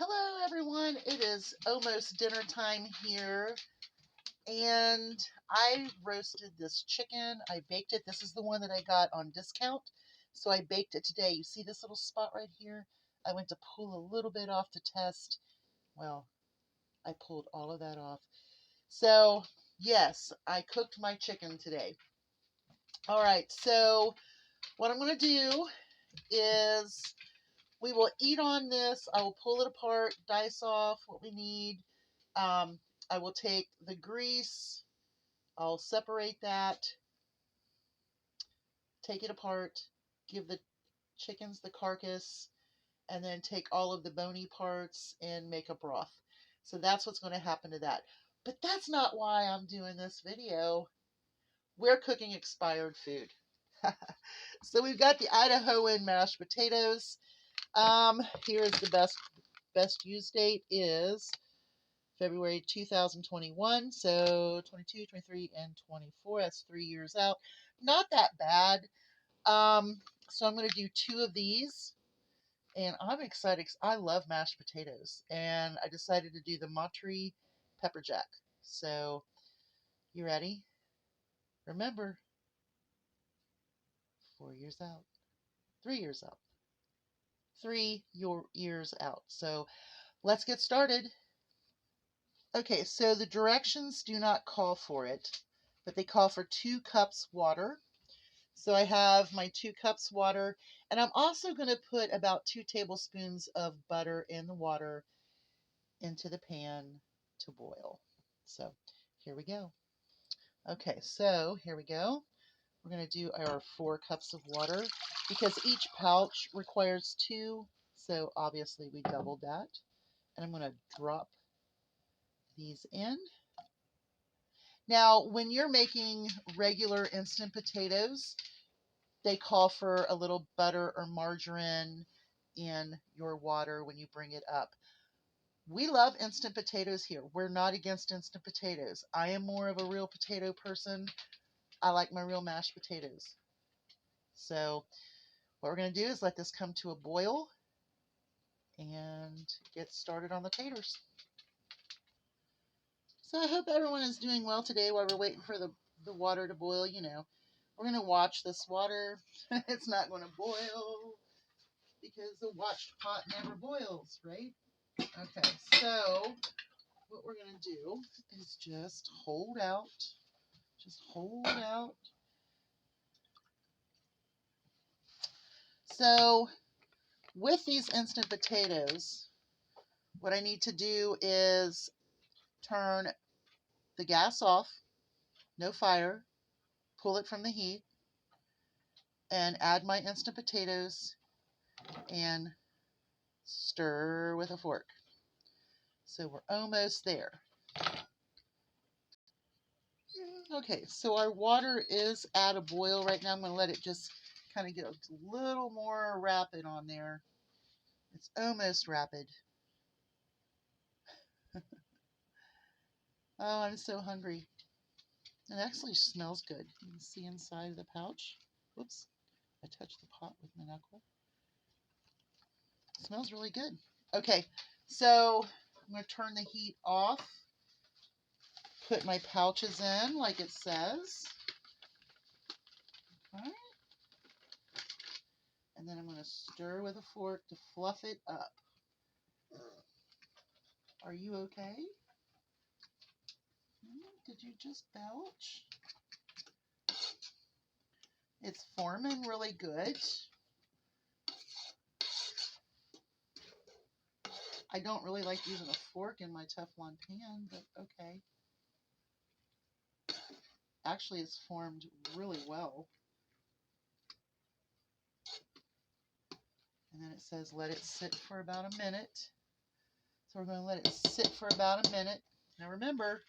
Hello everyone, it is almost dinner time here, and I roasted this chicken. I baked it. This is the one that I got on discount, so I baked it today. You see this little spot right here? I went to pull a little bit off to test. Well, I pulled all of that off. So yes, I cooked my chicken today. All right, so what I'm going to do is we will eat on this. I will pull it apart, dice off what we need. I will take the grease, I'll separate that, take it apart, give the chickens the carcass, and then take all of the bony parts and make a broth. So that's what's going to happen to that. But that's not why I'm doing this video. We're cooking expired food. So we've got the Idahoan mashed potatoes. Here is the best use date is February 2021, so 22, 23, and 24. That's 3 years out. Not that bad. So I'm going to do 2 of these, and I'm excited because I love mashed potatoes, and I decided to do the Monterey Pepper Jack. So, you ready? Remember, 4 years out, 3 years out, 3 years out. So, let's get started. Okay, so the directions do not call for it, but they call for 2 cups water. So I have my 2 cups water, and I'm also going to put about 2 tablespoons of butter in the water into the pan to boil. So here we go. Okay, so here we go. We're going to do our 4 cups of water because each pouch requires 2, so obviously we doubled that. And I'm going to drop these in. Now, when you're making regular instant potatoes, they call for a little butter or margarine in your water when you bring it up. We love instant potatoes here. We're not against instant potatoes. I am more of a real potato person. I like my real mashed potatoes. So what we're going to do is let this come to a boil and get started on the taters. So I hope everyone is doing well today while we're waiting for the water to boil. You know, we're going to watch this water. It's not going to boil because the watched pot never boils, right? Okay, so what we're going to do is just hold out. Just hold out. So with these instant potatoes, what I need to do is turn the gas off, no fire, pull it from the heat, and add my instant potatoes and stir with a fork. So we're almost there. Okay, so our water is at a boil right now. I'm going to let it just kind of get a little more rapid on there. It's almost rapid. Oh, I'm so hungry. It actually smells good. You can see inside the pouch. Whoops, I touched the pot with my knuckle. It smells really good. Okay, so I'm going to turn the heat off. Put my pouches in like it says. All right. And then I'm going to stir with a fork to fluff it up. Are you okay? Did you just belch? It's forming really good. I don't really like using a fork in my Teflon pan, but okay. Actually, it's formed really well. And then it says let it sit for about a minute. So we're going to let it sit for about a minute. Now remember,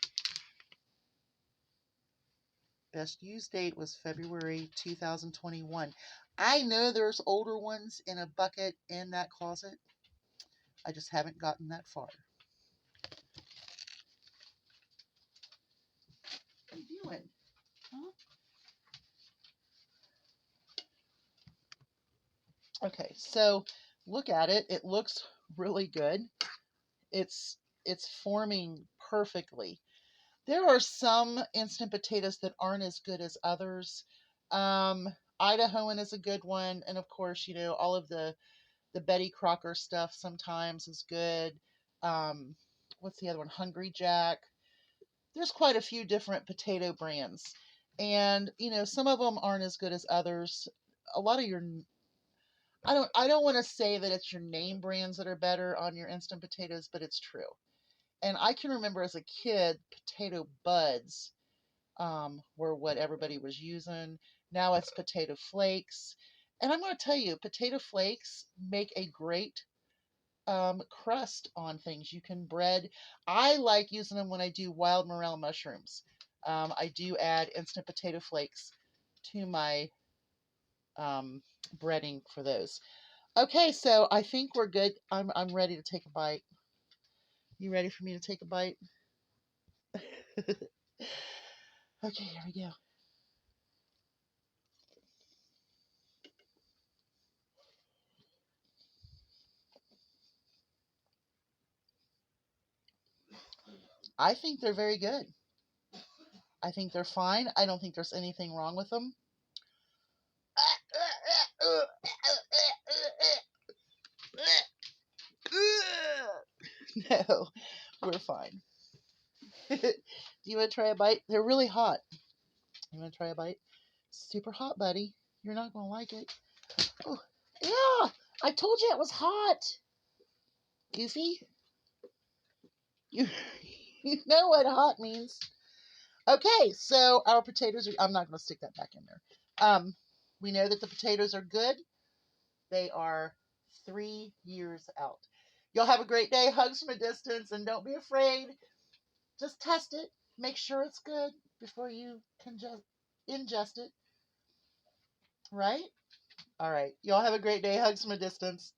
best use date was February 2021. I know there's older ones in a bucket in that closet. I just haven't gotten that far. What are you doing? Huh? Okay, so look at it. It looks really good. It's it's forming perfectly. There are some instant potatoes that aren't as good as others. Um, Idahoan is a good one, and of course, all of the Betty Crocker stuff sometimes is good. Um, what's the other one? Hungry Jack. There's quite a few different potato brands, and some of them aren't as good as others. A lot of your I don't want to say that it's your name brands that are better on your instant potatoes, but it's true. And I can remember as a kid, potato buds were what everybody was using. Now it's potato flakes. And I'm going to tell you, potato flakes make a great crust on things. You can bread. I like using them when I do wild morel mushrooms. I do add instant potato flakes to my breading for those. Okay, so I think we're good. I'm ready to take a bite. You ready for me to take a bite? Okay, here we go. I think they're very good. I think they're fine. I don't think there's anything wrong with them. No, we're fine. Do you want to try a bite? They're really hot. You want to try a bite? Super hot, buddy. You're not going to like it. Oh, yeah, I told you it was hot. Goofy. You, you know what hot means. Okay, so our potatoes are, I'm not going to stick that back in there. We know that the potatoes are good. They are 3 years out. Y'all have a great day. Hugs from a distance, and don't be afraid. Just test it. Make sure it's good before you can just ingest it. Right? All right. Y'all have a great day. Hugs from a distance.